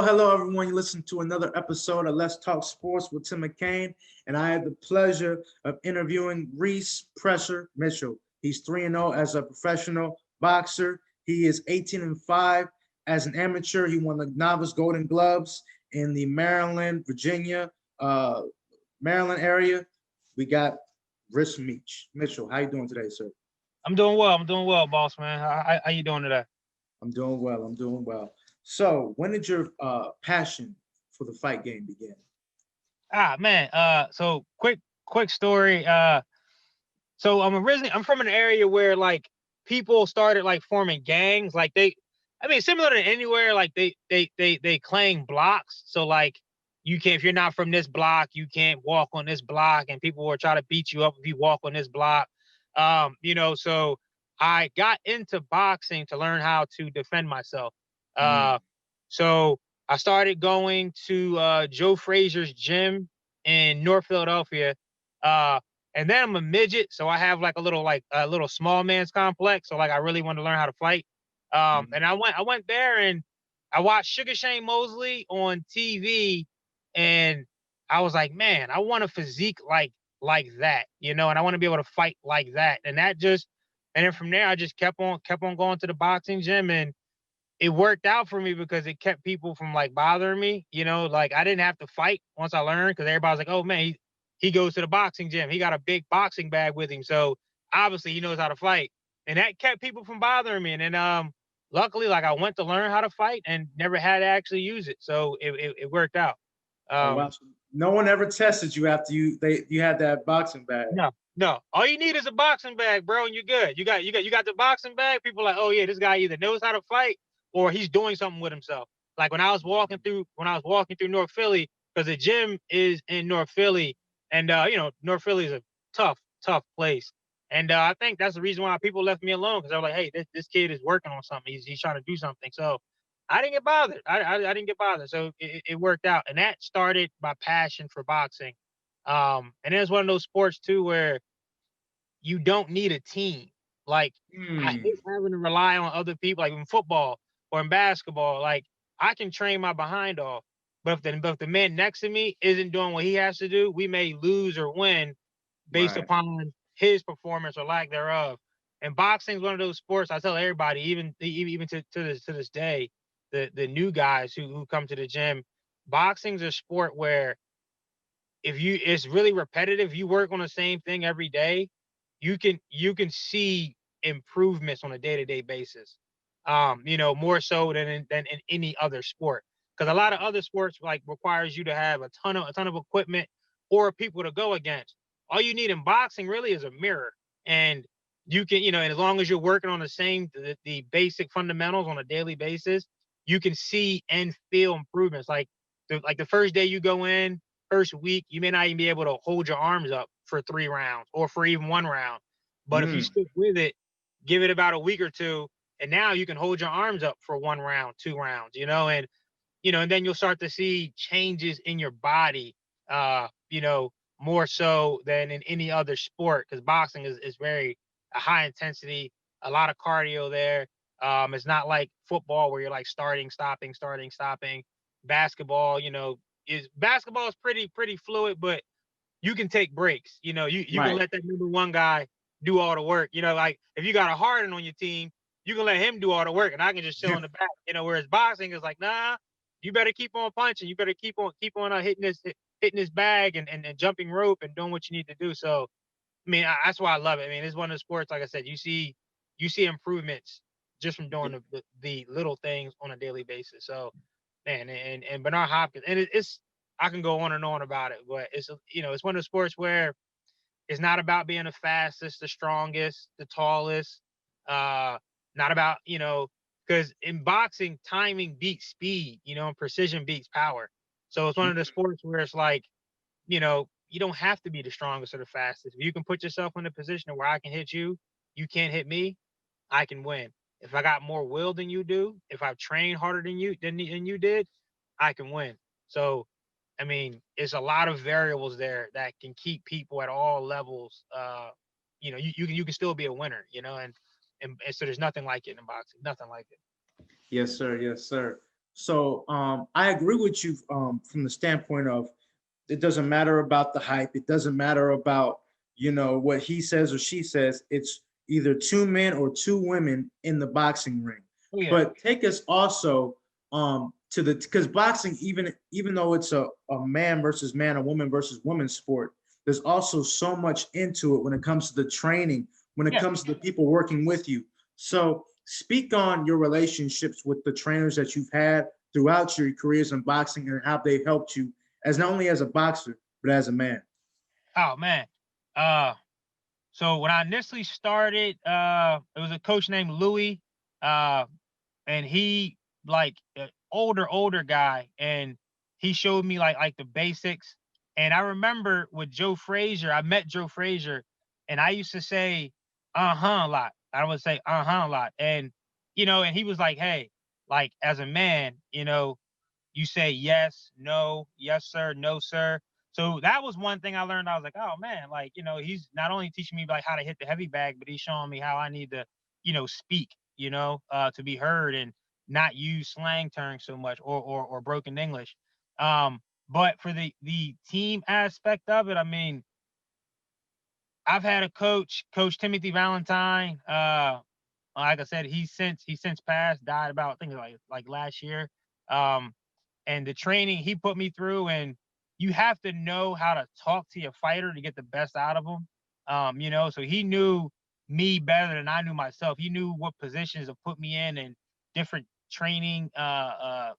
Hello, everyone. You listen to another episode of Let's Talk Sports with Tim McKain, and I had the pleasure of interviewing Reese Pressure Mitchell. He's 3-0 as a professional boxer. He is 18-5 as an amateur. He won the novice Golden Gloves in the Maryland, Virginia, Maryland area. We got Reese Mitchell. How you doing today, sir? I'm doing well. I'm doing well, boss man. How you doing today? I'm doing well. I'm doing well. So, when did your passion for the fight game begin? Man. So quick story. So I'm from an area where like people started like forming gangs. Like similar to anywhere. Like they claim blocks. So like you can't, if you're not from this block, you can't walk on this block, and people will try to beat you up if you walk on this block. So I got into boxing to learn how to defend myself. Mm. Uh, so I started going to Joe Frazier's gym in North Philadelphia. And then I'm a midget, so I have like a little small man's complex. So like I really want to learn how to fight. Mhm. And I went there and I watched Sugar Shane Mosley on TV, and I was like, man, I want a physique like that, and I want to be able to fight like that. And then from there I just kept on going to the boxing gym, and it worked out for me because it kept people from like bothering me. Like I didn't have to fight once I learned, because everybody's like, oh man, he goes to the boxing gym. He got a big boxing bag with him. So obviously he knows how to fight. And that kept people from bothering me. And then luckily, like I went to learn how to fight and never had to actually use it. So it worked out. Oh Um, wow! So no one ever tested you after you had that boxing bag. no, no. All you need is a boxing bag, bro, and you're good. You got the boxing bag. People are like, oh yeah, this guy either knows how to fight or he's doing something with himself. Like when I was walking through North Philly, because the gym is in North Philly, and North Philly is a tough place. And I think that's the reason why people left me alone, because they're like, hey, this kid is working on something. He's trying to do something. So I didn't get bothered. I didn't get bothered. So it worked out, and that started my passion for boxing. And it's one of those sports too where you don't need a team. Like I Hmm. hate having to rely on other people, like in football or in basketball. Like I can train my behind off, but if the man next to me isn't doing what he has to do, we may lose or win based Right. upon his performance or lack thereof. And boxing is one of those sports I tell everybody, even to this day, the new guys who come to the gym, boxing's a sport where if you it's really repetitive, you work on the same thing every day, you can see improvements on a day-to-day basis. More so than in any other sport. Because a lot of other sports like requires you to have a ton of equipment or people to go against. All you need in boxing really is a mirror. And and as long as you're working on the basic fundamentals on a daily basis, you can see and feel improvements. Like the first day you go in, first week, you may not even be able to hold your arms up for 3 rounds or for even 1 round. But if you Mm. stick with it, give it about a week or two, and now you can hold your arms up for 1 round, 2 rounds, and then you'll start to see changes in your body, uh, you know, more so than in any other sport, because boxing is very a high intensity, a lot of cardio there. It's not like football where you're like starting, stopping, starting, stopping. Basketball, basketball is pretty fluid, but you can take breaks. You can Right. let that number one guy do all the work. Like if you got a Harden on your team, you can let him do all the work, and I can just chill in the back. Whereas boxing is like, nah, you better keep on punching. You better keep on hitting this bag and jumping rope and doing what you need to do. So, I mean, that's why I love it. I mean, it's one of the sports. Like I said, you see improvements just from doing the little things on a daily basis. So, man, and Bernard Hopkins, and it's I can go on and on about it, but it's one of the sports where it's not about being the fastest, the strongest, the tallest. Uh, Not about because in boxing, timing beats speed, and precision beats power. So it's one of the sports where it's like, you don't have to be the strongest or the fastest. If you can put yourself in a position where I can hit you, you can't hit me, I can win. If I got more will than you do, if I've trained harder than you did, I can win. So, I mean, it's a lot of variables there that can keep people at all levels. You can still be a winner. And so there's nothing like it in boxing. Nothing like it. Yes, sir. Yes, sir. So I agree with you from the standpoint of it doesn't matter about the hype. It doesn't matter about, what he says or she says. It's either two men or two women in the boxing ring. Oh, yeah. But take us also to the, because boxing, even though it's a man versus man, a woman versus woman sport, there's also so much into it when it comes to the training, when it Yeah. comes to the people working with you. So speak on your relationships with the trainers that you've had throughout your careers in boxing and how they helped you as not only as a boxer but as a man. Oh man. Uh, so when I initially started, it was a coach named Louis, uh, and he like older guy, and he showed me like the basics. And I remember with Joe Frazier, I met Joe Frazier, and I used to say a lot. I would say a lot, and and he was like, hey, like as a man, you say yes, no, yes, sir, no, sir. So that was one thing I learned. I was like, oh man, like, he's not only teaching me like how to hit the heavy bag, but he's showing me how I need to, speak, to be heard and not use slang terms so much or broken English. But for the team aspect of it, I mean, I've had a Coach Timothy Valentine. Like I said, he's since passed, died about I think like last year. Um, and the training he put me through, and you have to know how to talk to your fighter to get the best out of them. So he knew me better than I knew myself. He knew what positions to put me in and different training, a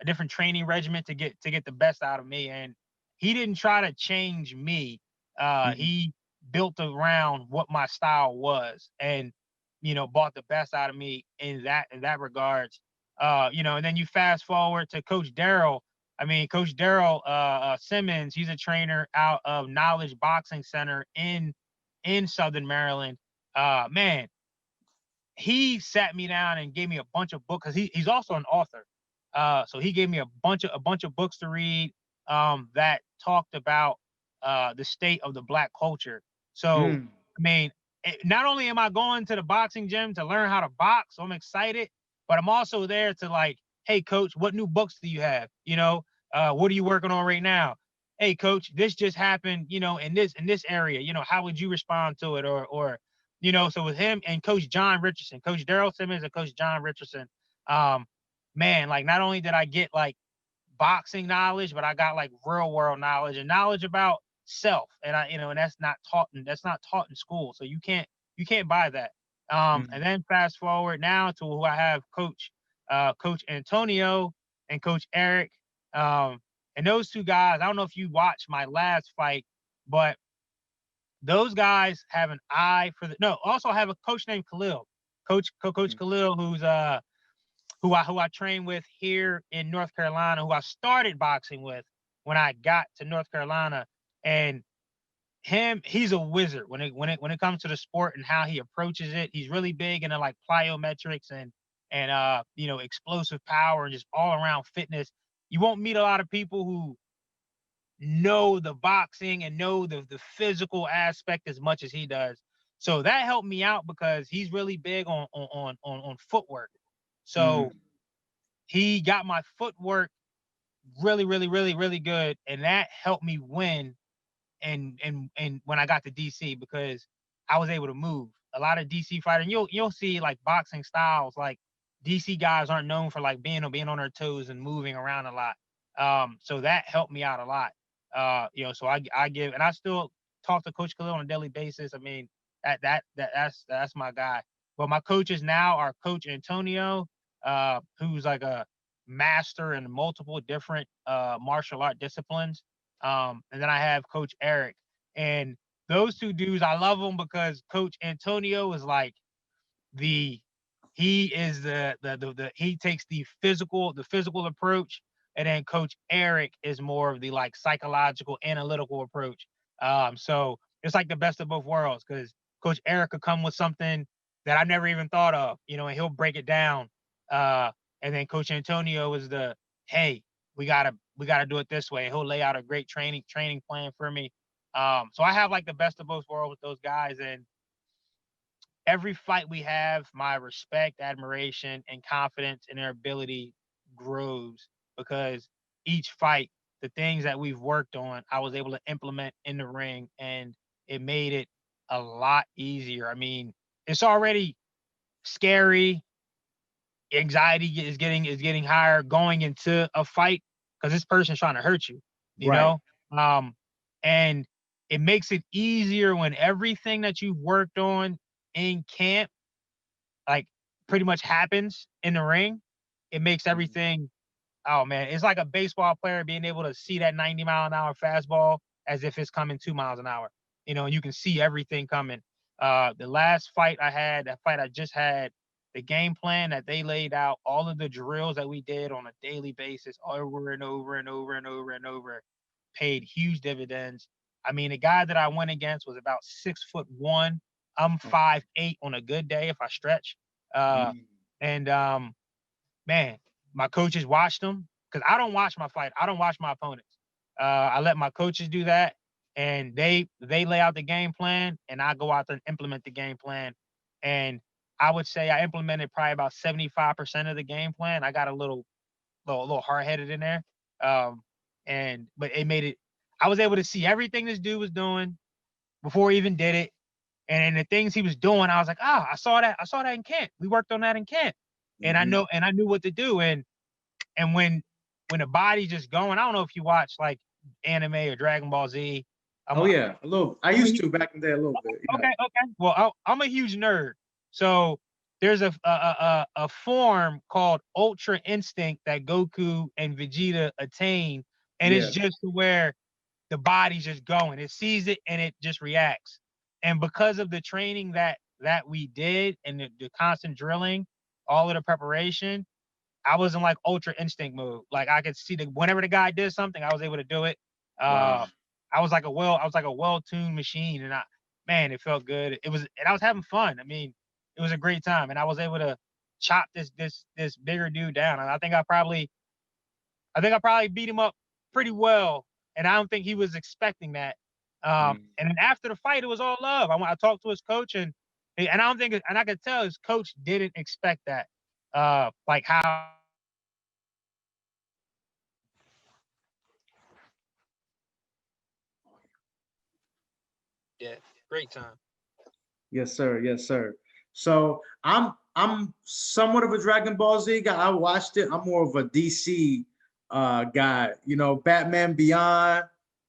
different training regimen to get the best out of me. And he didn't try to change me. Mhm. He built around what my style was, and bought the best out of me in that regards. And then you fast forward to Coach Daryl. I mean, Coach Daryl Simmons. He's a trainer out of Knowledge Boxing Center in Southern Maryland. Man, he sat me down and gave me a bunch of books because he's also an author. So he gave me a bunch of books to read that talked about the state of the black culture. So Mm. I mean, not only am I going to the boxing gym to learn how to box, so I'm excited, but I'm also there to like, hey coach, what new books do you have? What are you working on right now? Hey coach, this just happened, in this area. How would you respond to it? So with him and Coach John Richardson, Coach Daryl Simmons and Coach John Richardson, um, man, like not only did I get like boxing knowledge, but I got like real world knowledge and knowledge about self. And and that's not taught in school. So you can't buy that. And Mm. then fast forward now to who I have Coach Antonio and Coach Eric. Um, and those two guys, I don't know if you watched my last fight, but those guys have an eye for the no. Also have a coach named Khalil, Coach Mm. Khalil, who I train with here in North Carolina, who I started boxing with when I got to North Carolina, and he's a wizard when it comes to the sport and how he approaches it. He's really big into like plyometrics and explosive power and just all around fitness. You won't meet a lot of people who know the boxing and know the physical aspect as much as he does. So that helped me out because he's really big on footwork. So Mm. he got my footwork really, really, really, really good, and that helped me win. And when I got to DC because I was able to move. A lot of DC fighters, and you'll see like boxing styles, like DC guys aren't known for like being on their toes and moving around a lot. So that helped me out a lot. So I give and I still talk to Coach Khalil on a daily basis. I mean that's my guy. But my coaches now are Coach Antonio, who's like a master in multiple different martial art disciplines. And then I have Coach Eric. And those two dudes, I love them because Coach Antonio is like the he is the he takes the physical approach, and then Coach Eric is more of the like psychological analytical approach. So it's like the best of both worlds because Coach Eric could come with something that I never even thought of, and he'll break it down. Uh, and then Coach Antonio is the hey, we gotta do it this way. He'll lay out a great training plan for me. So I have like the best of both worlds with those guys, and every fight we have, my respect, admiration, and confidence in their ability grows because each fight, the things that we've worked on, I was able to implement in the ring, and it made it a lot easier. I mean, it's already scary. Anxiety is getting higher going into a fight because this person's trying to hurt you, you Right. know? Um, and it makes it easier when everything that you've worked on in camp, like, pretty much happens in the ring. It makes Mhm. everything, oh man, it's like a baseball player being able to see that 90-mile-an-hour fastball as if it's coming 2 miles an hour. And you can see everything coming. The last fight I had, that fight I just had, the game plan that they laid out, all of the drills that we did on a daily basis, over and over and over and over and over, paid huge dividends. I mean, the guy that I went against was about 6'1". I'm Oh, 5'8" on a good day if I stretch. Uh, mm, and Man, my coaches watched them because I don't watch my fight. I don't watch my opponents. I let my coaches do that, and they lay out the game plan, and I go out there and implement the game plan. And I would say I implemented probably about 75% of the game plan. I got a little hard headed in there, um, and but it made it. I was able to see everything this dude was doing before he even did it, and the things he was doing. I was like, I saw that. I saw that in camp. We worked on that in camp, and mhm. I knew what to do. And when the body's just going, I don't know if you watch like anime or Dragon Ball Z. I'm Oh a, yeah, a little. I I'm a used to back in the day a little bit. Yeah. okay, okay. Well, I'm a huge nerd. So there's a form called Ultra Instinct that Goku and Vegeta attain, and it's Yeah. just to where the body's just going. It sees it and it just reacts. And because of the training that we did and the constant drilling, all of the preparation, I was in like ultra instinct mode. Like I could see whenever the guy did something, I was able to do it. Wow. I was like a well-tuned machine, and man, it felt good. And I was having fun. I mean, it was a great time, and I was able to chop this bigger dude down. And I think I probably beat him up pretty well, and I don't think he was expecting that. Mm. And then after the fight, it was all love. I talked to his coach, and I don't think, and I could tell his coach didn't expect that. Like how Yeah, great time. Yes, sir. Yes, sir. So I'm somewhat of a Dragon Ball Z guy. I watched it. I'm more of a DC guy. Batman Beyond.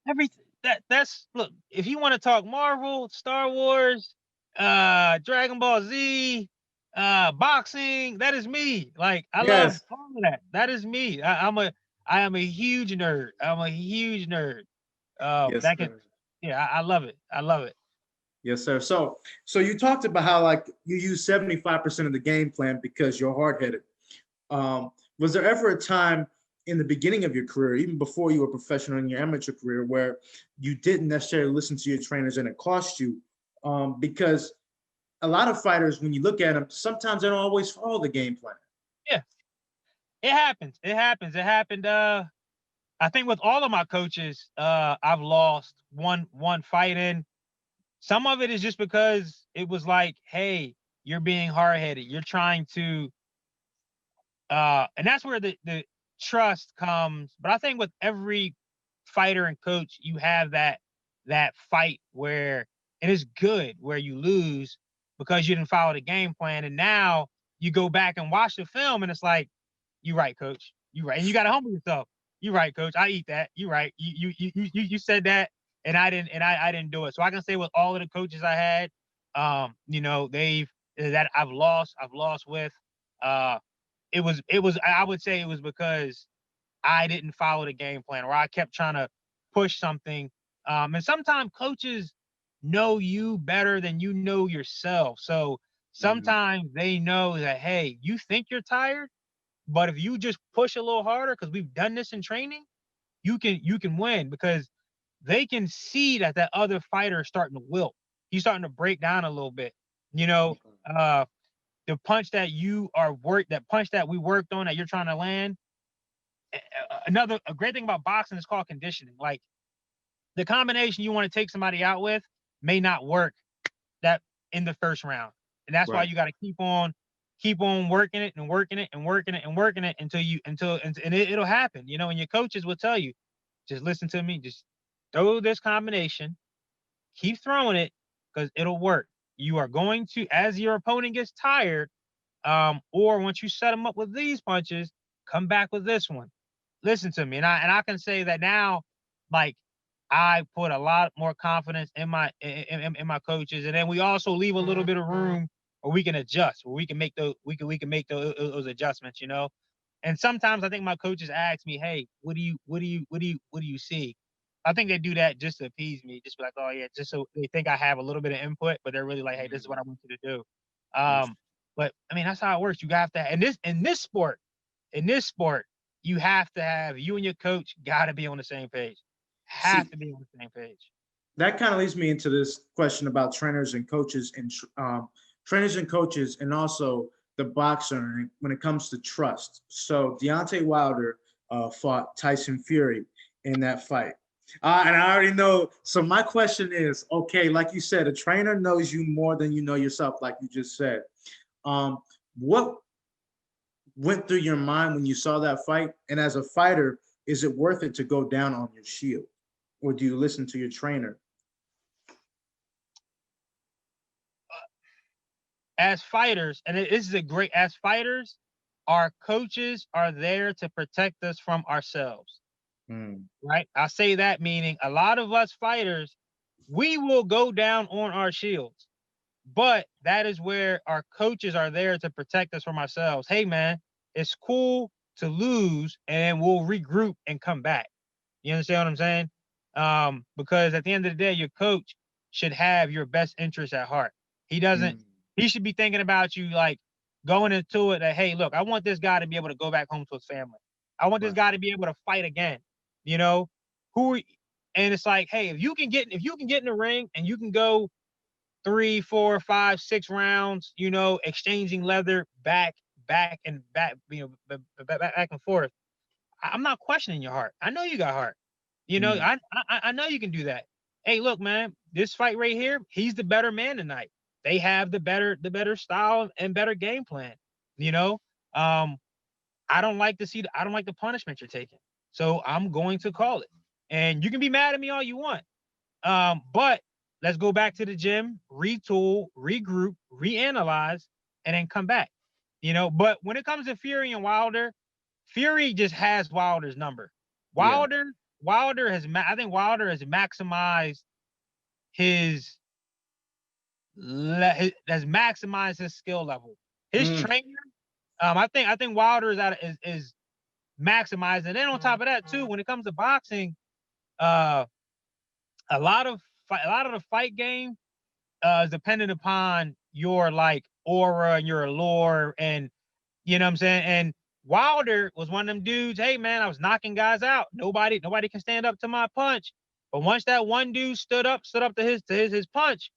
Everything that's look, if you want to talk Marvel, Star Wars, Dragon Ball Z, boxing, that is me. Like I love Yes. all of that. That is me. I am a huge nerd. I'm a huge nerd. Yes, That can sir. Yeah, I love it. I love it. Yes, sir. So you talked about how like you use 75% of the game plan because you're hard headed. Was there ever a time in the beginning of your career, even before you were professional in your amateur career, where you didn't necessarily listen to your trainers and it cost you? Because a lot of fighters, when you look at them, sometimes they don't always follow the game plan. Yeah, it happens. It happens. It happened. I think with all of my coaches, I've lost one fight in. Some of it is just because it was like, hey, you're being hard headed. You're trying to, and that's where the trust comes. But I think with every fighter and coach, you have that fight where it is good, where you lose because you didn't follow the game plan, and now you go back and watch the film, and it's like, you right, coach, you right, and you got to humble yourself. You right, coach. I eat that. You right. You said that, and I didn't do it. So I can say with all of the coaches I had, they've that I've lost with. Uh, it was I would say it was because I didn't follow the game plan, or I kept trying to push something. And sometimes coaches know you better than you know yourself. So Mhm. sometimes they know that, hey, you think you're tired, but if you just push a little harder, because we've done this in training, you can win because they can see that other fighter is starting to wilt. He's starting to break down a little bit. You know, uh, the punch that we worked on that you're trying to land. A great thing about boxing is called conditioning. Like the combination you want to take somebody out with may not work that in the first round, and that's why Right. you got to keep on. keep on working it and working it and working it and working it and it'll happen, you know. And your coaches will tell you, just listen to me, just throw this combination, keep throwing it because it'll work. You are going to, as your opponent gets tired, or once you set them up with these punches, come back with this one. Listen to me, and I can say that now, like I put a lot more confidence in my coaches, and then we also leave a little bit of room where we can adjust, where we can make we can make those adjustments, you know. And sometimes I think my coaches ask me, "Hey, what do you see?" I think they do that just to appease me, just be like, "Oh yeah," just so they think I have a little bit of input, but they're really like, "Hey, this is what I want you to do." Yes. But I mean, that's how it works. You have to, in this sport, you have to have you and your coach got to be on the same page. Have See, to be on the same page. that kind of leads me into this question about trainers and coaches and trainers and coaches, and also the boxer when it comes to trust. So Deontay Wilder fought Tyson Fury in that fight. And I already know. So my question is, okay, like you said, a trainer knows you more than you know yourself, like you just said. What went through your mind when you saw that fight? And as a fighter, is it worth it to go down on your shield? Or do you listen to your trainer? As fighters, and this is a great, as fighters, our coaches are there to protect us from ourselves, Mm, right? I say that meaning a lot of us fighters, we will go down on our shields, but that is where our coaches are there to protect us from ourselves. Hey, man, it's cool to lose, and we'll regroup and come back. You understand what I'm saying? Because at the end of the day, your coach should have your best interest at heart. He doesn't. mm, He should be thinking about you like going into it that, hey, look, I want this guy to be able to go back home to his family. I want this right. guy to be able to fight again. You know, who? And it's like, hey, if you can get in the ring and you can go 3, 4, 5, 6 rounds, you know, exchanging leather back and back, you know, back and forth. I'm not questioning your heart. I know you got heart. You know, Mm, I know you can do that. Hey, look, man, this fight right here, he's the better man tonight. They have the better style and better game plan. You know, um, I don't like the punishment you're taking. So I'm going to call it. And you can be mad at me all you want. But let's go back to the gym, retool, regroup, reanalyze, and then come back. You know, but when it comes to Fury and Wilder, Fury just has Wilder's number. yeah. Wilder, I think Wilder has maximized his, has maximized his skill level. His Mm, trainer, I think Wilder is maximized. And then on top of that too, when it comes to boxing, uh, a lot of the fight game is dependent upon your like aura and your allure, and you know what I'm saying. And Wilder was one of them dudes. Hey man, I was knocking guys out. Nobody can stand up to my punch. But once that one dude stood up to his punch,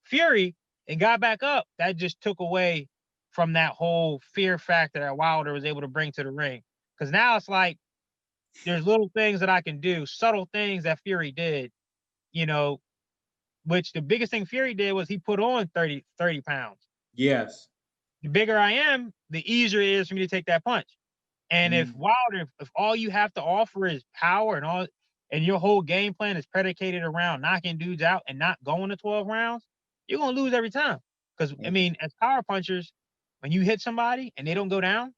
Fury, and got back up, that just took away from that whole fear factor that Wilder was able to bring to the ring. Because now it's like there's little things that I can do, subtle things that Fury did, you know, which the biggest thing Fury did was he put on 30 pounds. yes. The bigger I am, the easier it is for me to take that punch. And if Mm, Wilder, if all you have to offer is power and your whole game plan is predicated around knocking dudes out and not going to 12 rounds, you're gonna lose every time. Because I mm, mean, as power punchers, when you hit somebody and they don't go down,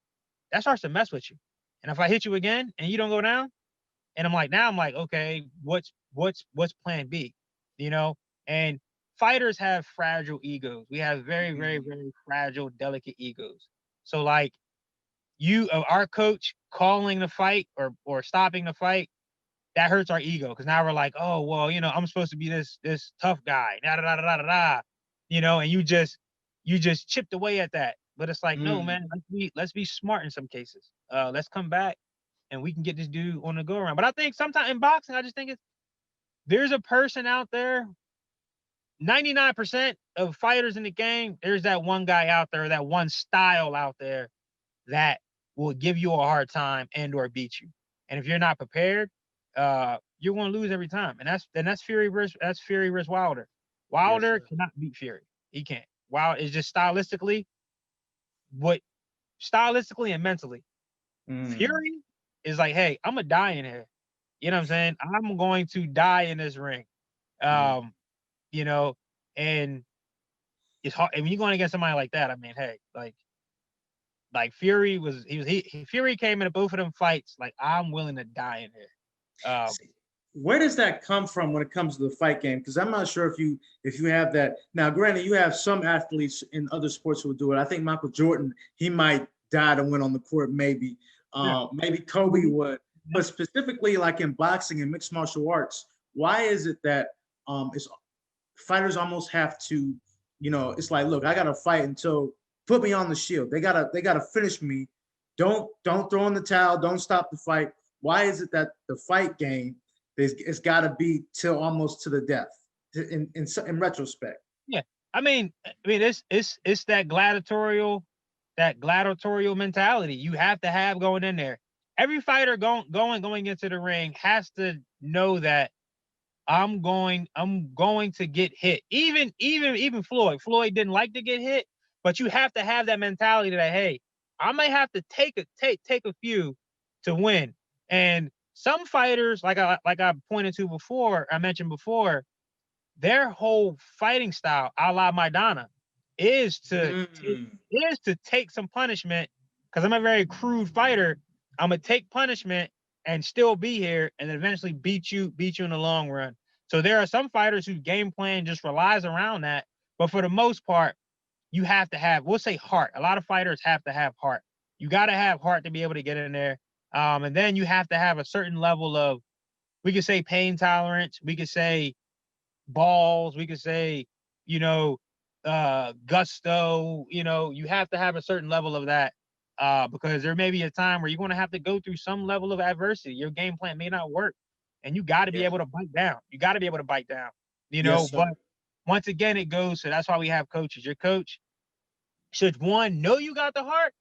that starts to mess with you. And if I hit you again and you don't go down, and I'm like, okay, what's plan B? You know? And fighters have fragile egos. We have very, very, mm, very fragile, delicate egos. So like our coach calling the fight or stopping the fight, that hurts our ego because now we're like, oh well, you know, I'm supposed to be this tough guy, da da da da da da, you know, and you just chipped away at that. But it's like, no, mm, man, let's be smart in some cases. Let's come back and we can get this dude on the go around. But I think sometimes in boxing, I just think there's a person out there. 99% of fighters in the game, there's that one guy out there, that one style out there that will give you a hard time and or beat you. And if you're not prepared, you're going to lose every time. And that's Fury versus Wilder. yes, Wilder sir. cannot beat Fury. He can't. Wilder is just stylistically what stylistically and mentally. Mm. Fury is like, hey, I'm gonna die in here. You know what I'm saying? I'm going to die in this ring. Mm. Um, you know, and it's hard. And when you're going against somebody like that, I mean, hey, like Fury was Fury came into both of them fights like I'm willing to die in here. See, where does that come from when it comes to the fight game? Because I'm not sure if you have that now. Granted, you have some athletes in other sports who will do it. I think Michael Jordan, he might die to win on the court, maybe. Yeah. Maybe Kobe would, but specifically like in boxing and mixed martial arts, why is it that it's fighters almost have to, it's like, look, I gotta fight until put me on the shield. They gotta finish me. Don't throw in the towel. Don't stop the fight. Why is it that the fight game it's got to be till almost to the death? In retrospect. Yeah. I mean, it's that gladiatorial mentality you have to have going in there. Every fighter going into the ring has to know that I'm going to get hit. Even Floyd. Floyd didn't like to get hit, but you have to have that mentality that, hey, I may have to take a few to win. And some fighters, like I pointed to before, I mentioned before, their whole fighting style, a la Maidana, is to Mm. take some punishment. Because I'm a very crude fighter, I'm gonna take punishment and still be here, and then eventually beat you in the long run. So there are some fighters whose game plan just relies around that. But for the most part, you have to have, we'll say, heart. A lot of fighters have to have heart. You got to have heart to be able to get in there. And then you have to have a certain level of, we could say, pain tolerance. We could say balls. We could say, you know, gusto. You have to have a certain level of that, because there may be a time where you're going to have to go through some level of adversity. Your game plan may not work, and you got to be Yeah. able to bite down. You got to be able to bite down. Yes, But sir. once again, it goes. So that's why we have coaches. Your coach should, one, know you got the heart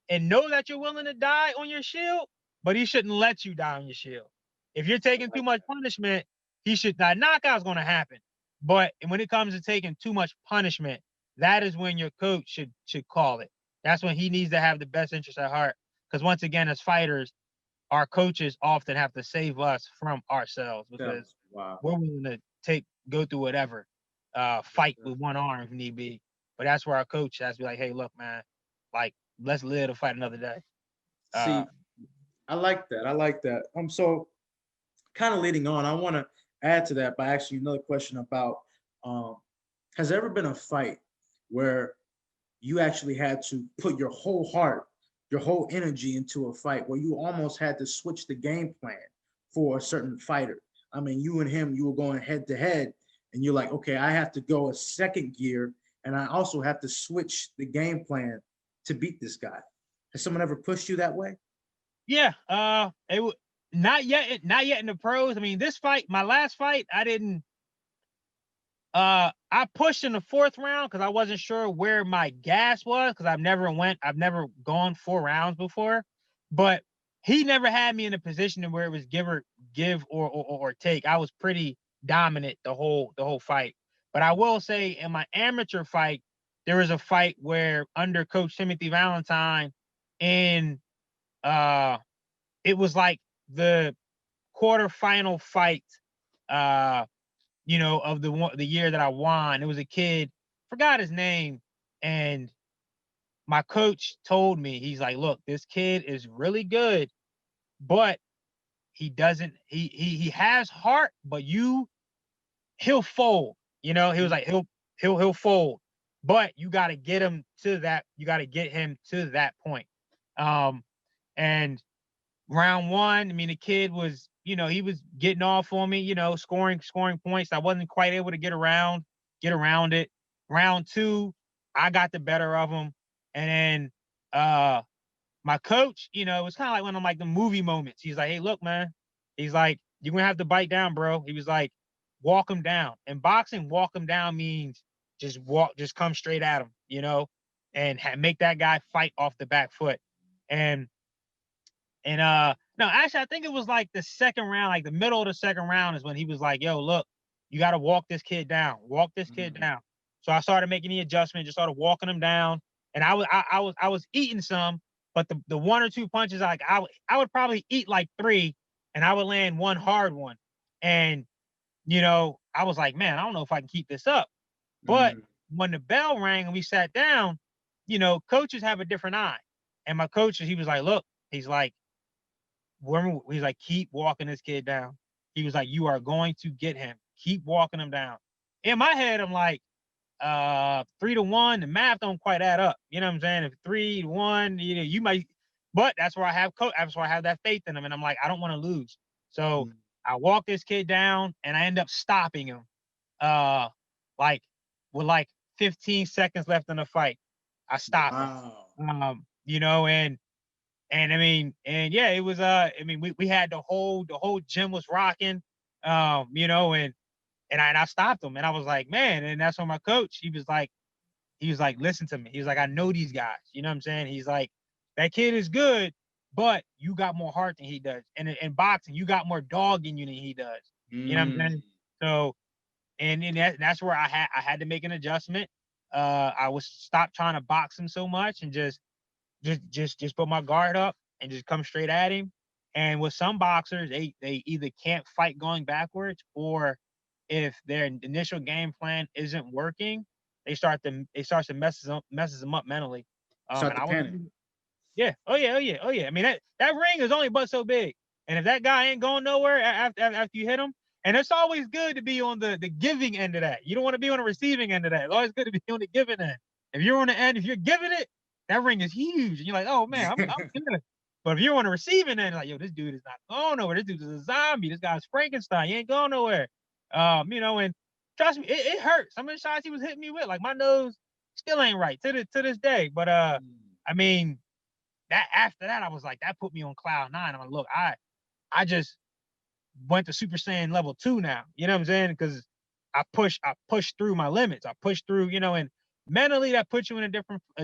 and know that you're willing to die on your shield, but he shouldn't let you die on your shield. If you're I taking too like much punishment, he should not. Knockout's going to happen, but when it comes to taking too much punishment, that is when your coach should call it. That's when he needs to have the best interest at heart. Because once again, as fighters, our coaches often have to save us from ourselves that. because Wow. we're willing to go through whatever, fight with one arm if need be. But that's where our coach has to be like, hey, look, man, like, let's live to fight another day. Uh, See, I like that. I like that. So kind of leading on, I want to add to that by asking you another question about um, has there ever been a fight where you actually had to put your whole heart, your whole energy into a fight where you almost had to switch the game plan for a certain fighter? I mean, you and him, you were going head to head, and you're like, okay, I have to go a second gear, and I also have to switch the game plan to beat this guy. Has someone ever pushed you that way? yeah, not yet in the pros. I mean, this fight, my last fight, I didn't. I pushed in the fourth round because I wasn't sure where my gas was because I've never gone 4 rounds before, but he never had me in a position where it was give or take. I was pretty dominant the whole fight. But I will say in my amateur fight, there was a fight where under Coach Timothy Valentine, and uh, it was like the quarterfinal fight. Uh, of the year that I won. It was a kid, forgot his name, and my coach told me, he's like, "Look, this kid is really good, but he doesn't he has heart, but he'll fold." He was Mhm. like, he'll fold, but you got to get him to that. You got to get him to that point. Um, and round one, I mean, the kid was, he was getting off on me, scoring points. I wasn't quite able to get around it. Round two, I got the better of him. And then my coach, it was kind of like one of like the movie moments. He's like, hey, look, man. He's like, you're gonna have to bite down, bro. He was like, walk him down. In boxing, walk him down means just come straight at him, and make that guy fight off the back foot. And no, actually, I think it was like the second round, like the middle of the second round is when he was like, yo, look, you got to walk this kid down. Walk this kid Mhm. down. So I started making the adjustment, just started walking him down. and I was eating some, but the one or two punches, like I would probably eat like three, and I would land one hard one, and I was like, man, I don't know if I can keep this up. But when the bell rang and we sat down, coaches have a different eye, and my coach, he was like, look, he's like, keep walking this kid down. He was like, you are going to get him. Keep walking him down. In my head, I'm like, 3-1, the math don't quite add up. You know what I'm saying? If 3-1, you might, but that's where that's where I have that faith in him. And I'm like, I don't want to lose. So I walk this kid down and I end up stopping him. Like with like 15 seconds left in the fight. I stopped him. And I mean, and yeah, it was I mean, we had the whole gym was rocking. And I stopped him and I was like, man, and that's when my coach, he was like, listen to me. He was like, I know these guys. You know what I'm saying? He's like, that kid is good, but you got more heart than he does. And in boxing, you got more dog in you than he does. You know what I'm saying? So, and that's where I had to make an adjustment. I was stop trying to box him so much and just put my guard up and just come straight at him. And with some boxers, they either can't fight going backwards, or if their initial game plan isn't working, it starts to messes them up mentally. Start And to I was, panic. yeah, oh yeah. I mean, that ring is only but so big, and if that guy ain't going nowhere after you hit him, and it's always good to be on the giving end of that. You don't want to be on the receiving end of that. It's always good to be on the giving end. If you're on the end, if you're giving it, that ring is huge, and you're like, oh man, I'm good. But if you're on the receiving end, like, yo, this dude is not going nowhere. This dude is a zombie. This guy's Frankenstein. He ain't going nowhere. And trust me, it hurts. Some of the shots he was hitting me with, like my nose still ain't right to this day. But I mean, that after that, I was like, that put me on cloud nine. I'm like, look, I just went to Super Saiyan level 2 now. You know what I'm saying? Because I pushed through my limits. I pushed through, and mentally that puts you in a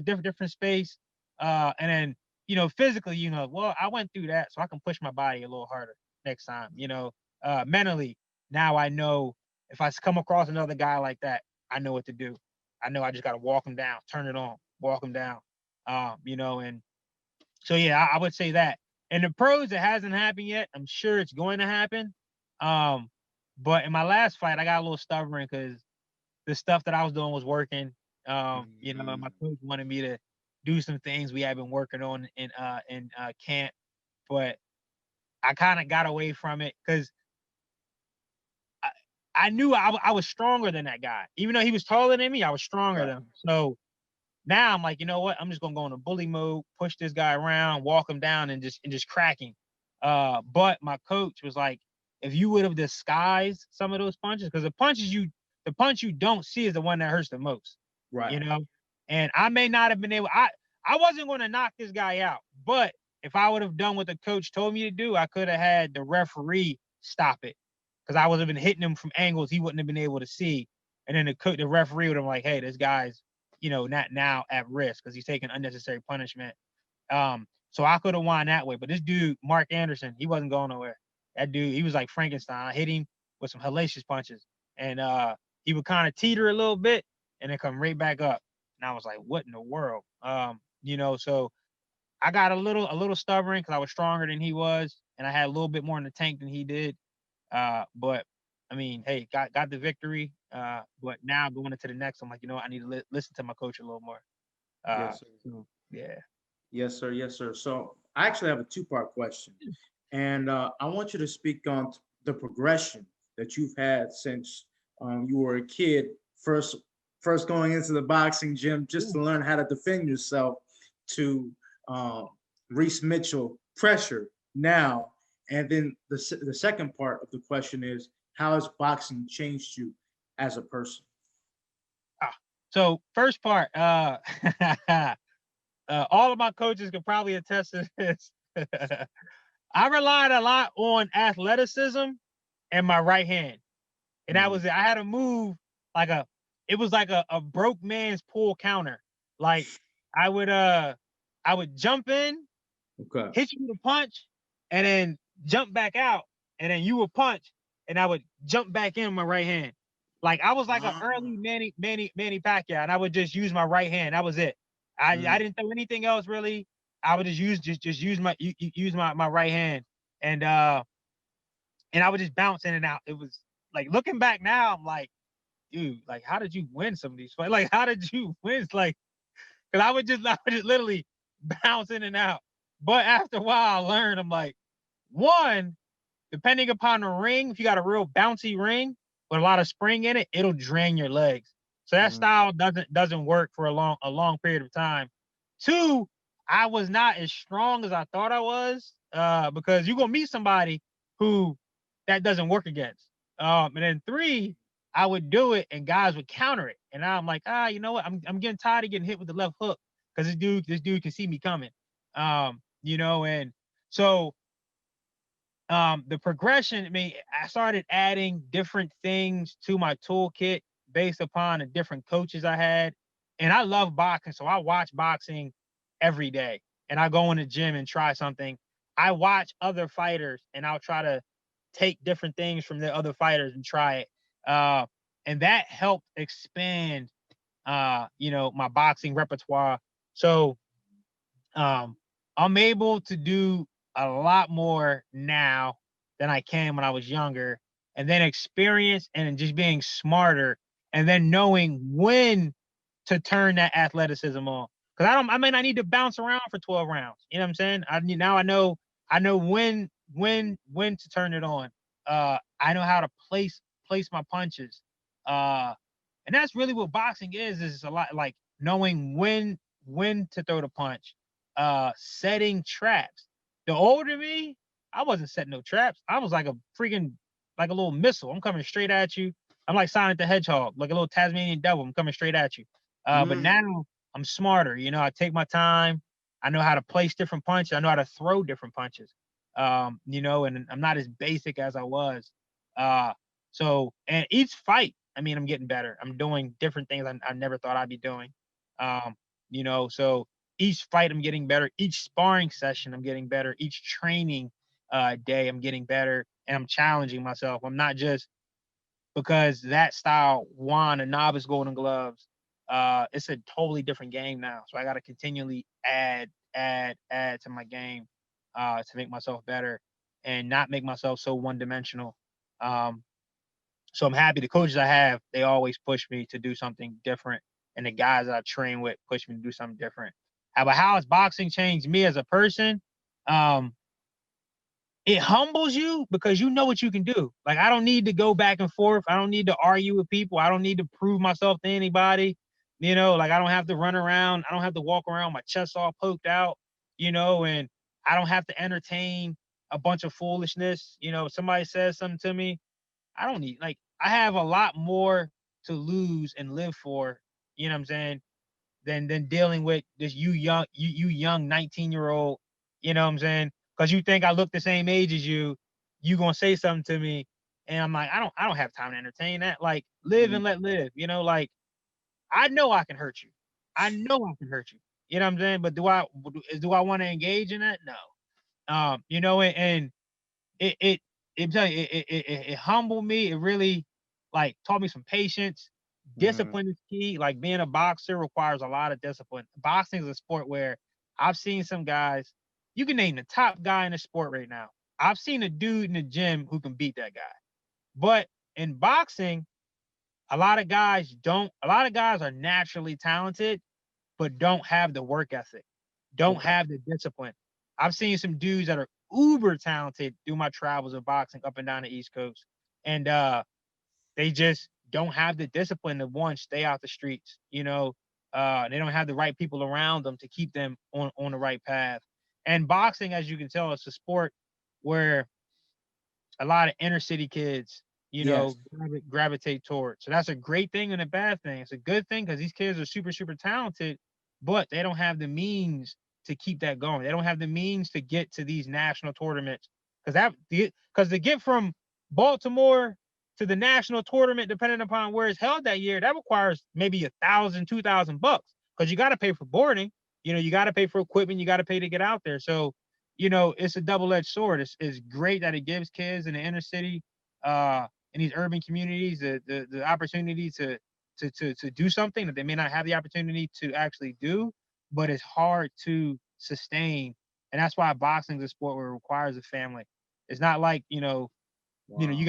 different space. And then, physically, well, I went through that, so I can push my body a little harder next time. Mentally, now I know if I come across another guy like that, I know what to do. I know I just got to walk him down, turn it on, walk him down. And so yeah, I would say that. And the pros, it hasn't happened yet. I'm sure it's going to happen. But in my last fight, I got a little stubborn because the stuff that I was doing was working. And my coach wanted me to do some things we had been working on in camp, but I kind of got away from it because I knew I was stronger than that guy. Even though he was taller than me, I was stronger than him. So now I'm like, you know what? I'm just gonna go into bully mode, push this guy around, walk him down, and just crack him. But my coach was like, if you would have disguised some of those punches, because the punch you don't see is the one that hurts the most. Right. And I may not have been able. I wasn't going to knock this guy out, but if I would have done what the coach told me to do, I could have had the referee stop it, because I would have been hitting him from angles he wouldn't have been able to see, and then the referee would have been like, hey, this guy's not now at risk because he's taking unnecessary punishment. So I could have won that way. But this dude, Mark Anderson, he wasn't going nowhere. That dude, he was like Frankenstein. I hit him with some hellacious punches. And he would kind of teeter a little bit and then come right back up. And I was like, what in the world? So I got a little stubborn because I was stronger than he was, and I had a little bit more in the tank than he did. But I mean, hey, got the victory. But now going into the next, I'm like, I need to listen to my coach a little more. Yes, sir. So, yeah. Yes, sir. Yes, sir. So I actually have a two-part question, and I want you to speak on the progression that you've had since you were a kid, first going into the boxing gym just to learn how to defend yourself, to Reese Mitchell pressure now, and then the second part of the question is, how has boxing changed you as a person? So first part, all of my coaches can probably attest to this. I relied a lot on athleticism and my right hand. And that was it. I had to move it was like a broke man's pull counter. Like I would jump in, hit you with a punch, and then jump back out, and then you would punch, and I would jump back in with my right hand. Like I was like an early Manny Pacquiao, and I would just use my right hand. That was it. I didn't throw anything else really. I would just use my right hand, and I would just bounce in and out. It was like looking back now, I'm like, dude, like how did you win some of these fights? Like how did you win? It's like, because I would just literally bounce in and out. But after a while, I learned. I'm like, one, depending upon the ring, if you got a real bouncy ring with a lot of spring in it, it'll drain your legs. So that Mm, style doesn't work for a long period of time. Two, I was not as strong as I thought I was, because you're gonna meet somebody who that doesn't work against. And then three, I would do it and guys would counter it, and I'm like, you know what? I'm getting tired of getting hit with the left hook because this dude can see me coming. And so the progression, I mean, I started adding different things to my toolkit based upon the different coaches I had. And I love boxing, so I watch boxing every day. And I go in the gym and try something. I watch other fighters and I'll try to take different things from the other fighters and try it. And that helped expand my boxing repertoire. So um, I'm able to do a lot more now than I can when I was younger, and then experience and just being smarter, and then knowing when to turn that athleticism on. Because I may not need to bounce around for 12 rounds. You know what I'm saying? Now I know when to turn it on. I know how to place my punches. Uh, and that's really what boxing is a lot like knowing when to throw the punch, setting traps. The older me, I wasn't setting no traps. I was like a freaking like a little missile. I'm coming straight at you. I'm like Sonic the Hedgehog, like a little Tasmanian devil. I'm coming straight at you. But mm, now I'm smarter. I take my time. I know how to place different punches. I know how to throw different punches. And I'm not as basic as I was. Uh, and each fight, I mean, I'm getting better. I'm doing different things I never thought I'd be doing. So each fight I'm getting better. Each sparring session I'm getting better. Each training day I'm getting better, and I'm challenging myself. I'm not just because that style won a novice Golden Gloves. It's a totally different game now. So I got to continually add to my game to make myself better and not make myself so one dimensional. Um, so I'm happy the coaches I have, they always push me to do something different. And the guys that I train with push me to do something different. How has boxing changed me as a person? Um, it humbles you because you know what you can do. Like I don't need to go back and forth. I don't need to argue with people. I don't need to prove myself to anybody. Like I don't have to run around. I don't have to walk around my chest all poked out, and I don't have to entertain a bunch of foolishness. If somebody says something to me, I don't need like I have a lot more to lose and live for, you know what I'm saying, than dealing with this you young 19-year-old, you know what I'm saying? Because you think I look the same age as you gonna say something to me, and I'm like, I don't have time to entertain that. Like, live and mm, let live, like I know I can hurt you. I know I can hurt you. You know what I'm saying? But do I want to engage in that? No. And it it it humbled me. It really like taught me some patience. mm, Discipline is key. Like being a boxer requires a lot of discipline. Boxing is a sport where I've seen some guys. You can name the top guy in the sport right now. I've seen a dude in the gym who can beat that guy. But in boxing, a lot of guys don't. A lot of guys are naturally talented, but don't have the work ethic, don't okay. have the discipline. I've seen some dudes that are uber talented through my travels of boxing up and down the East Coast. And they just don't have the discipline to one, stay out the streets, they don't have the right people around them to keep them on the right path. And boxing, as you can tell, it's a sport where a lot of inner city kids, Yes. gravitate towards. So that's a great thing and a bad thing. It's a good thing because these kids are super, super talented, but they don't have the means to keep that going. They don't have the means to get to these national tournaments because to get from Baltimore to the national tournament, depending upon where it's held that year, that requires maybe 1,000, 2,000 bucks because you got to pay for boarding. You got to pay for equipment. You got to pay to get out there. So it's a double-edged sword. It's great that it gives kids in the inner city, in these urban communities, the opportunity to do something that they may not have the opportunity to actually do. but it's hard to sustain. And that's why boxing is a sport where it requires a family. It's not like, you Wow.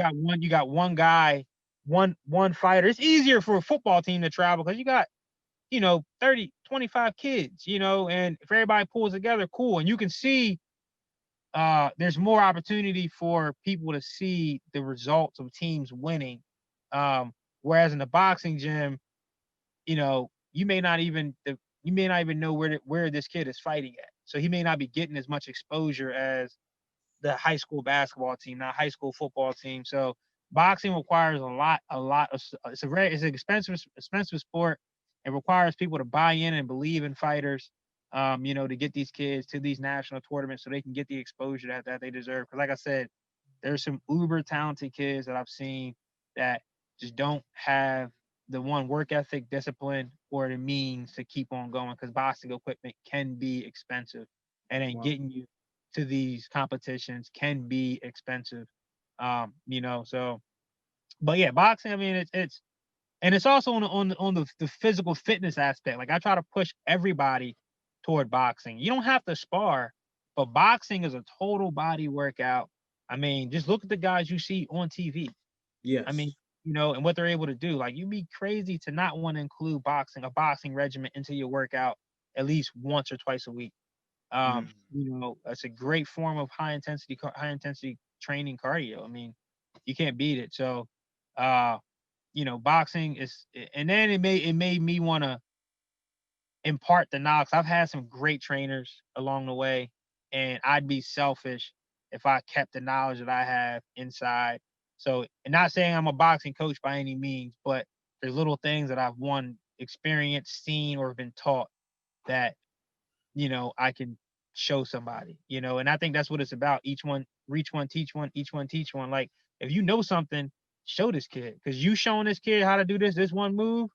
got one guy, one fighter. It's easier for a football team to travel because you got, 30, 25 kids, and if everybody pulls together, cool. And you can see there's more opportunity for people to see the results of teams winning. Whereas in the boxing gym, you may not even know where this kid is fighting at. So he may not be getting as much exposure as the high school basketball team, not high school football team. So boxing requires a lot of. It's an expensive sport. It requires people to buy in and believe in fighters. To get these kids to these national tournaments so they can get the exposure that they deserve. Because like I said, there's some uber talented kids that I've seen that just don't have the one work ethic, discipline, or the means to keep on going because boxing equipment can be expensive, and then Wow. getting you to these competitions can be expensive. So but yeah, boxing, I mean, it's and it's also on the physical fitness aspect. Like I try to push everybody toward boxing. You don't have to spar, but boxing is a total body workout. I mean, just look at the guys you see on TV. I mean, Yes. and what they're able to do. Like you'd be crazy to not want to include a boxing regimen into your workout at least once or twice a week. Mm. It's a great form of high intensity training cardio. I mean, you can't beat it. So, uh, boxing is, and then it made me want to impart the knowledge. I've had some great trainers along the way, and I'd be selfish if I kept the knowledge that I have inside. So, and not saying I'm a boxing coach by any means, but there's little things that I've experienced, seen, or been taught that I can show somebody. And I think that's what it's about. Each one, reach one, teach one, each one, teach one. Like if you know something, show this kid because you showing this kid how to do this one move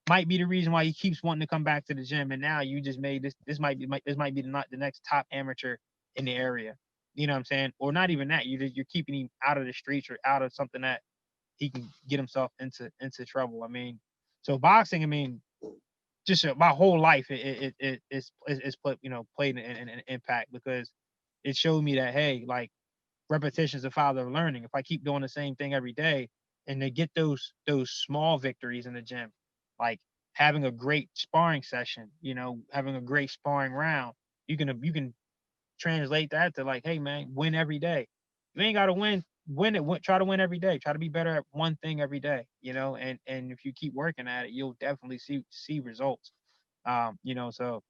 might be the reason why he keeps wanting to come back to the gym. And now you just made this might be the next top amateur in the area. You know what I'm saying? Or not even that. You're keeping him out of the streets or out of something that he can get himself into trouble. I mean, so boxing. I mean, just my whole life it's played an impact because it showed me that hey, like repetition is the father of learning. If I keep doing the same thing every day and they get those small victories in the gym, like having a great sparring session, having a great sparring round, you can translate that to like, hey man, win every day. You ain't gotta win it. Try to win every day. Try to be better at one thing every day. And if you keep working at it, you'll definitely see results. So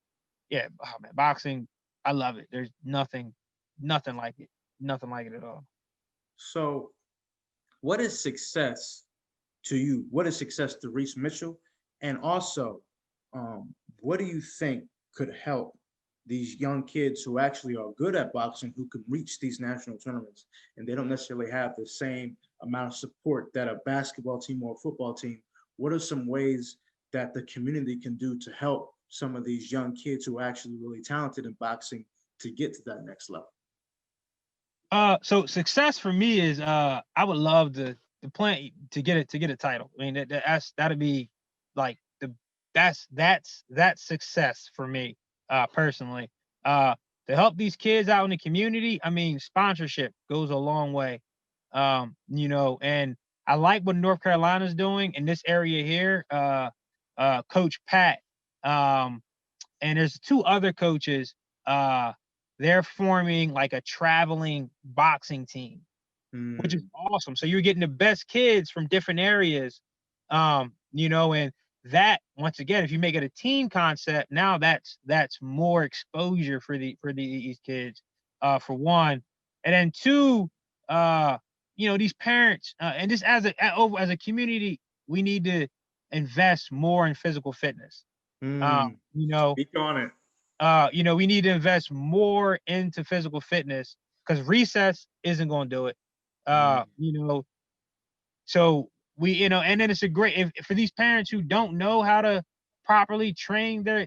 yeah, oh man, boxing, I love it. There's nothing like it, nothing like it at all. So, what is success to you? What is success to Reese Mitchell? And also, what do you think could help these young kids who actually are good at boxing, who can reach these national tournaments, and they don't necessarily have the same amount of support that a basketball team or a football team? What are some ways that the community can do to help some of these young kids who are actually really talented in boxing to get to that next level? So success for me is I would love to plan to get a title. I mean that'd be like that's success for me personally. Uh to help these kids out in the community, I mean sponsorship goes a long way. And I like what North Carolina's doing in this area here. Coach Pat and there's two other coaches. Uh, they're forming like a traveling boxing team, which is Mm, awesome. So you're getting the best kids from different areas, and that once again, if you make it a team concept, now that's more exposure these kids, for one, and then two, these parents, and just as a community, we need to invest more in physical fitness. Uh, mm. you know, Speak on it. we need to invest more into physical fitness because recess isn't going to do it. Mm, So and then it's a great for these parents who don't know how to properly train their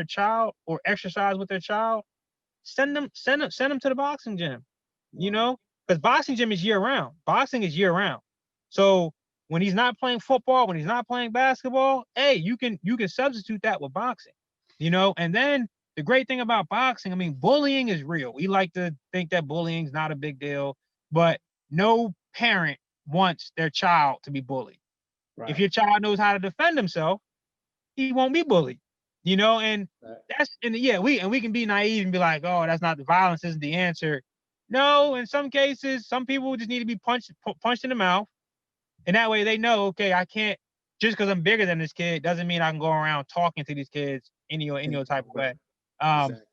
child or exercise with their child, send them to the boxing gym. wow. Because boxing gym is year round. Boxing is year round. So when he's not playing football, when he's not playing basketball, hey, you can substitute that with boxing. And then the great thing about boxing, I mean, bullying is real. We like to think that bullying is not a big deal, but no parent wants their child to be bullied. If Right. your child knows how to defend himself, he won't be bullied. And Right. we can be naive and be like, oh, that's not the violence isn't the answer. No, in some cases, some people just need to be punched in the mouth, and that way they know, okay, I can't just because I'm bigger than this kid doesn't mean I can go around talking to these kids any Any old kind type of of way. way. Um, Exactly.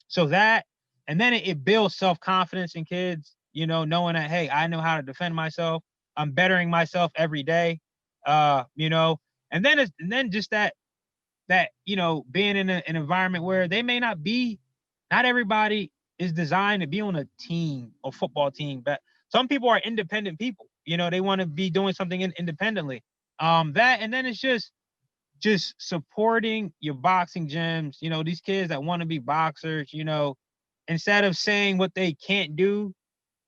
so that, and then it builds self confidence in kids. Knowing that, hey, I know how to defend myself. I'm bettering myself every day. And then just that being in an environment where they may not be, not everybody is designed to be on a team or football team, but some people are independent people. They want to be doing something independently. That and then it's just supporting your boxing gyms. These kids that want to be boxers. Instead of saying what they can't do,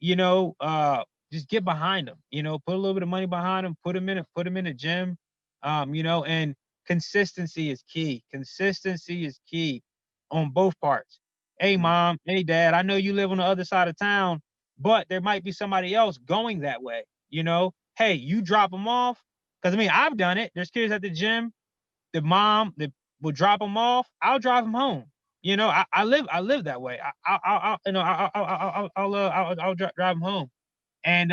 you know, uh, just get behind them. Put a little bit of money behind them. Put them in a gym. And consistency is key. Consistency is key on both parts. Hey, Mm. mom. Hey, dad. I know you live on the other side of town, but there might be somebody else going that way. Hey, you drop them off. Because I mean, I've done it. There's kids at the gym. The mom that will drop them off. I'll drive them home. I live that way. I'll drive them home. And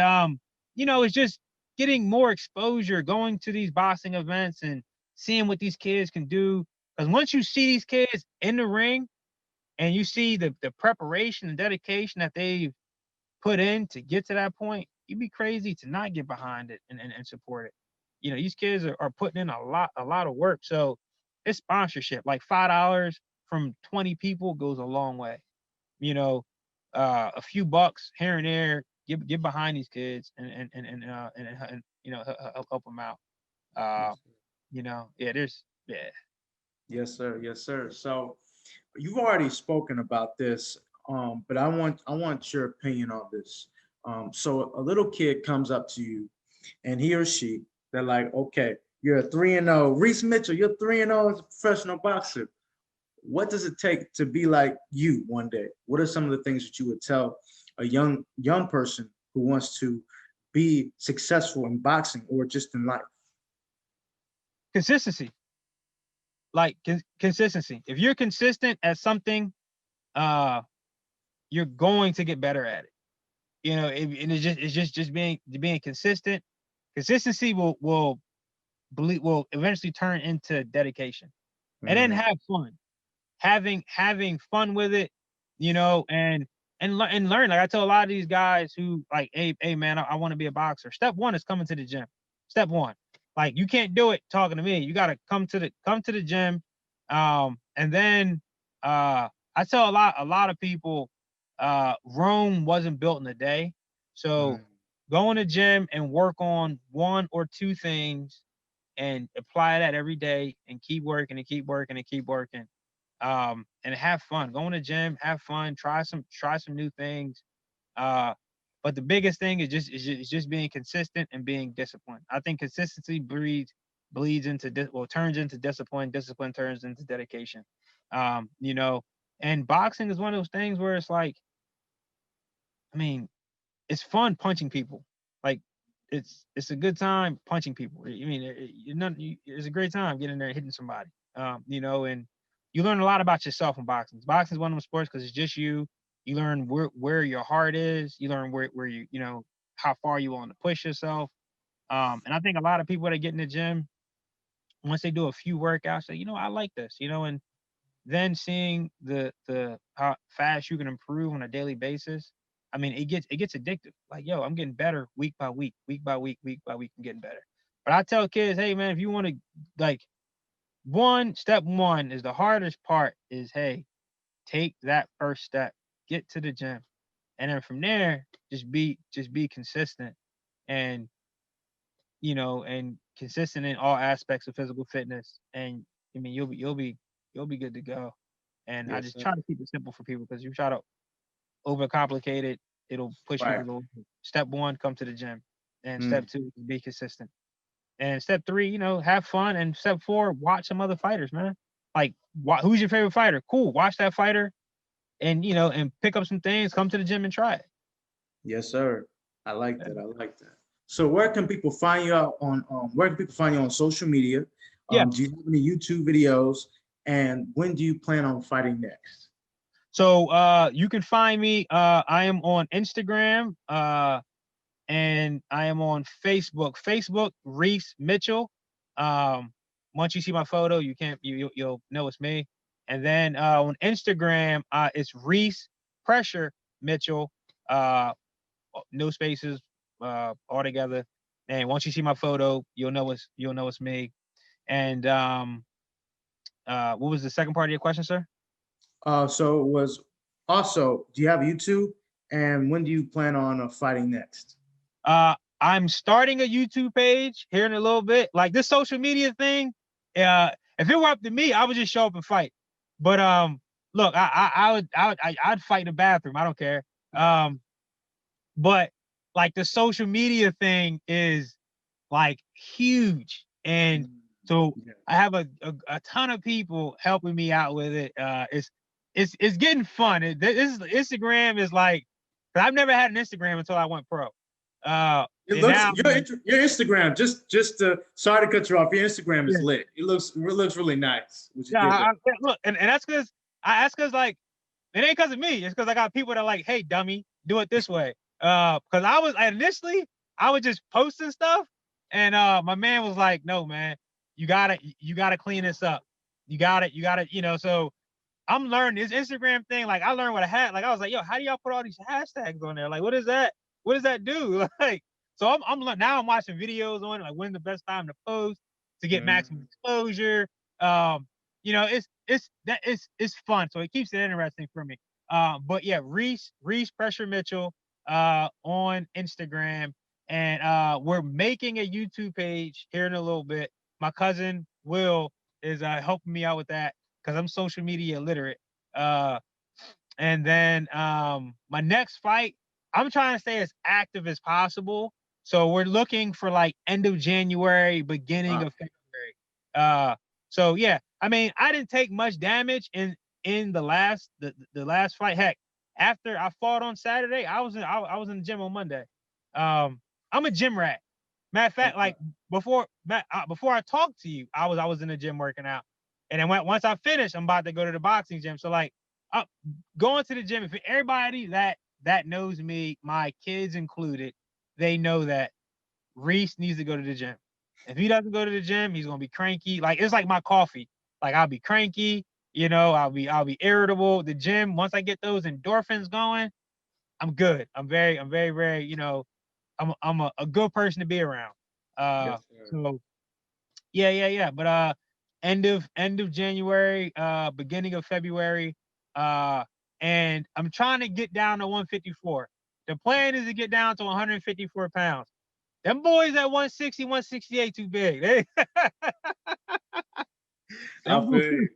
it's just getting more exposure, going to these boxing events and seeing what these kids can do. Because once you see these kids in the ring and you see the preparation and dedication that they've put in to get to that point, you'd be crazy to not get behind it and support it. These kids are putting in a lot of work. So it's sponsorship. Like $5 from 20 people goes a long way. You know, a few bucks here and there, get behind these kids and help them out. Uh, Yes, sir. yeah, yeah. Yes, sir. Yes, sir. So you've already spoken about this, but I want your opinion on this. So a little kid comes up to you, and he or she, they're like, "Okay, you're a 3-0, Reese Mitchell. You're 3-0 as a professional boxer. What does it take to be like you one day? What are some of the things that you would tell a young person who wants to be successful in boxing or just in life?" Consistency, like consistency. If you're consistent at something, uh, you're going to get better at it. And it's just being consistent. Consistency will eventually turn into dedication, and then Mm, have fun. Having fun with it, and learn. Like I tell a lot of these guys who like, hey man, I want to be a boxer. Step one is coming to the gym. Step one, like you can't do it talking to me. You got to come to the gym, and then I tell a lot of people, Rome wasn't built in a day. So mm, go in the gym and work on one or two things and apply that every day and keep working and keep working and keep working. And have fun. Go in the gym, have fun, try some new things. Uh, but the biggest thing is just being consistent and being disciplined. I think consistency bleeds into turns into discipline. Discipline turns into dedication. Um, you know, and boxing is one of those things where it's like, I mean, it's fun punching people. Like it's a good time punching people. I mean, it's a great time getting there and hitting somebody. And you learn a lot about yourself in boxing. Boxing is one of those sports because it's just you. You learn where your heart is. You learn where how far you want to push yourself. And I think a lot of people that get in the gym once they do a few workouts say, I like this. And then seeing the how fast you can improve on a daily basis, I mean, it gets addictive. Like, yo, I'm getting better week by week, week by week, week by week. I'm getting better. But I tell kids, hey man, if you want to, like, step one is the hardest part is, hey, take that first step, get to the gym, and then from there, just be consistent and and consistent in all aspects of physical fitness. And I mean, you'll be good to go. And I yes, just sir. try to keep it simple for people because you try to overcomplicate it, it'll push people Right. to go. Step one, come to the gym. And step Mm, two, be consistent. And step three, have fun. And step four, watch some other fighters, man. like, who's your favorite fighter? Cool, watch that fighter, and and pick up some things. Come to the gym and try it. Yes, sir. I like that. I like that. So where can people find you out on where can people find you on social media? Yeah. Do you have any YouTube videos? And when do you plan on fighting next? So you can find me. I am on Instagram. And I am on Facebook. Facebook, Reese Mitchell. Once you see my photo, you'll know it's me. And then on Instagram, it's Reese Pressure Mitchell. No spaces, all together. And once you see my photo, you'll know it's me. And what was the second part of your question, sir? So it was also, do you have YouTube? And when do you plan on fighting next? I'm starting a YouTube page here in a little bit. Like this social media thing, if it were up to me, I would just show up and fight. But look, I'd fight in the bathroom. I don't care. But like the social media thing is like huge, and so Yeah. I have a ton of people helping me out with it. It's getting fun. This Instagram is like, I've never had an Instagram until I went pro. It And looks now, your Instagram, just to sorry to cut you off. Your Instagram is yeah, lit. It looks really nice. Would you yeah, give that? look, and that's because like it ain't because of me. It's because I got people that are like, hey, dummy, do it this way. Because initially I was just posting stuff, and my man was like, no, man, you gotta clean this up. You gotta, So I'm learning this Instagram thing. Like I learned what I had. Like I was like, yo, how do y'all put all these hashtags on there? Like, what is that? What does that do? Like, so now I'm watching videos on it. Like, when's the best time to post to get maximum Mhm. exposure? It's fun. So it keeps it interesting for me. But yeah, Reese Pressure Mitchell on Instagram, and we're making a YouTube page here in a little bit. My cousin Will is helping me out with that because I'm social media illiterate. And then my next fight, I'm trying to stay as active as possible. So we're looking for like end of January, beginning Wow. of February. So yeah, I mean, I didn't take much damage in the last fight. Heck, after I fought on Saturday, I was in the gym on Monday. I'm a gym rat. Matter of fact, Okay. like before I talked to you, I was in the gym working out, and then once I finished, I'm about to go to the boxing gym. So like, uh, going to the gym. If everybody that knows me, my kids included, they know that Reese needs to go to the gym. If he doesn't go to the gym, he's gonna be cranky. Like it's like my coffee. Like I'll be cranky. I'll be irritable. The gym. Once I get those endorphins going, I'm good. I'm very, very. I'm a good person to be around. Yes, sir. So yeah. But end of January, beginning of February, uh, and I'm trying to get down to 154. The plan is to get down to 154 pounds. Them boys at 160, 168 too big. I Them, feel you.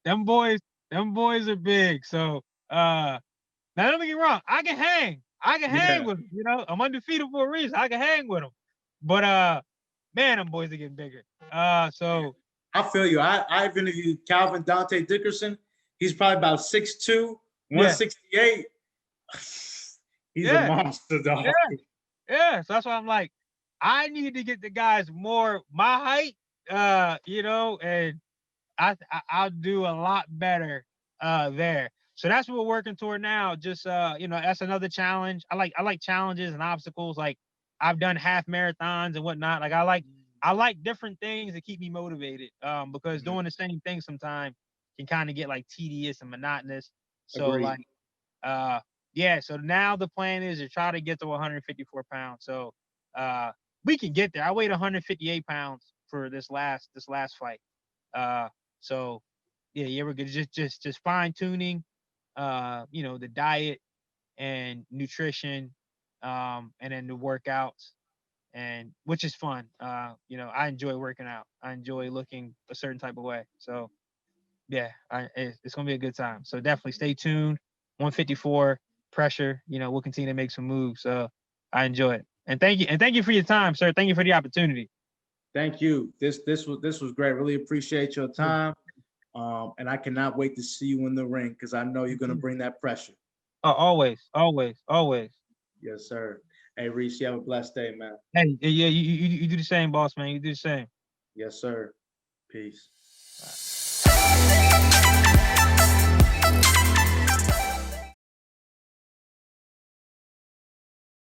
them boys, them boys are big. So now don't get me wrong, I can hang. I can hang Yeah. with them. I'm undefeated for a reason. I can hang with them. But man, them boys are getting bigger. So I feel you. I've interviewed Calvin Dante Dickerson. He's probably about 6'2", yeah, 168. He's a yeah, monster, yeah, dog. yeah. So that's why I'm like, I need to get the guys more my height, and I'll do a lot better there. So that's what we're working toward now. Just that's another challenge. I like challenges and obstacles. Like I've done half marathons and whatnot. Like I like different things that keep me motivated. Because Mhm. doing the same thing sometimes can kind of get like tedious and monotonous. So Agreed. like uh yeah, so now the plan is to try to get to 154 pounds. So uh we can get there. I weighed 158 pounds for this last fight. Uh so yeah, we're good. Just fine tuning, the diet and nutrition, and then the workouts, and which is fun. I enjoy working out. I enjoy looking a certain type of way. So yeah, it's gonna be a good time. So definitely stay tuned. 154 pressure. We'll continue to make some moves. So I enjoy it. And thank you for your time, sir. Thank you for the opportunity. Thank you. This was great. Really appreciate your time. And I cannot wait to see you in the ring because I know you're gonna bring that pressure. Oh, always, always, always. Yes, sir. Hey, Reese, you have a blessed day, man. Hey, yeah, you do the same, boss man. You do the same. Yes, sir. Peace.